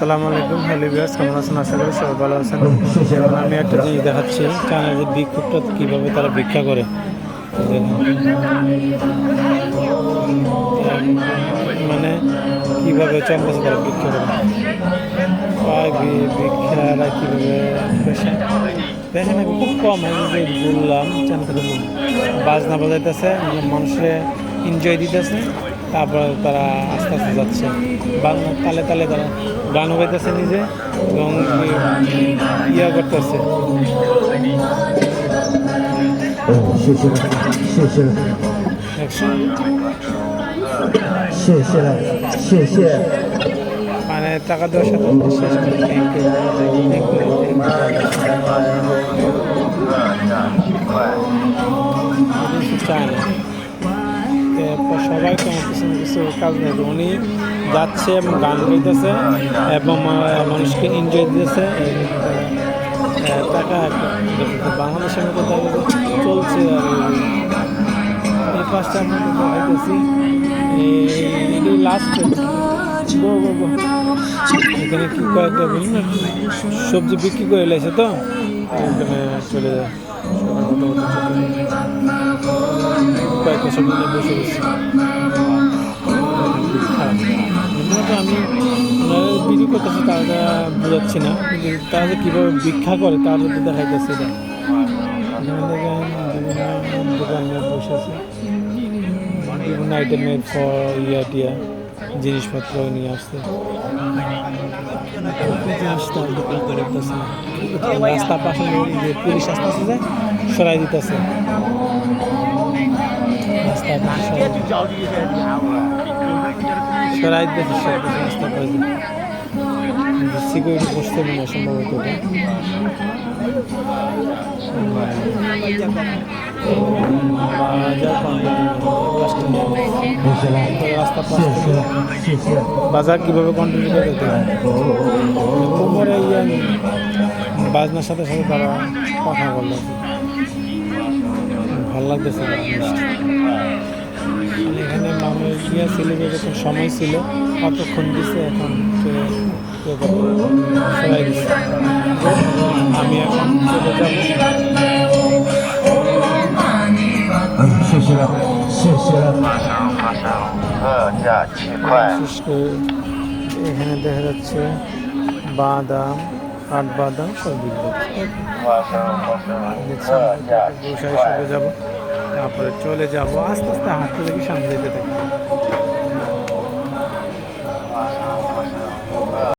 আসসালামু আলাইকুম hello viewers, কেমন আছেন? আশা করি সবাই ভালো আছেন। এখন আমি একটা জিনিস দেখাচ্ছি, চায়নার যে বিক্ষোভটা কীভাবে তারা ভিক্ষা করে মানে কীভাবে চম্পাসে তারা ভিক্ষা করে ভিক্ষারা কীভাবে দেখেন আমি খুব কম যে বললাম চান্দের বাজনা বাজাইতেছে, মানুষে এনজয় দিতেছে, তারপর তারা আস্তে আস্তে যাচ্ছে বাংলা তালে তালে তারা গানও গাইতেছে নিজে এবং ইয়া করতেছে। মানে টাকা দেওয়ার সাথে শেষ করে চায় না। সবাই কোনো কিছু কিছু কাজ নেই, উনি যাচ্ছে এবং গান গাইতেছে এবং মানুষকে এনজয় দিতেছে। টাকা বাংলাদেশের মতো চলছে। আর এই পাঁচটা আমরা দেখাইতেছি, এই লাস্ট এখানে কি কয়েকটা বিভিন্ন সবজি বিক্রি করে এলাইছে, তো এখানে চলে যায় কয়েকটা সবজি নিয়ে বসে গেছি। আমি বিক্রি করতেছি তারা বোঝাচ্ছি না, কিন্তু তারা যে কীভাবে ভিক্ষা করে তার মধ্যে দেখাইতেছে। এটা এখানে দেখেন বিভিন্ন দোকান নিয়ে বসে আছে, বিভিন্ন আইটেমের টিয়া জিনিসপত্র নিয়ে আসছে। রাস্তার পাশে যে পুলিশ আসতেছে যে সরাই দিতেছে, রাস্তার পাশে সরাই দিতেছে রাস্তার পাশে। সিকিউরিটি বসতে মনে সম্ভবত বাজার কীভাবে কন্টিনিউ করে যেতে হয় কোমরে বাজনার সাথে সাথে তারা কথা বললো, ভালো লাগতেছে। এখানে মানুষ গিয়া ছিল যখন সময় ছিল কতক্ষণ দিচ্ছে, এখন সবাই দিচ্ছে। আমি এখন চলে যাব। এখানে দেখা যাচ্ছে বাদাম, কাঠবাদাম সব বিক্রি যাবো, তারপরে চলে যাব। আস্তে আস্তে হাঁটতে দেখি সামনে যেতে থাকি।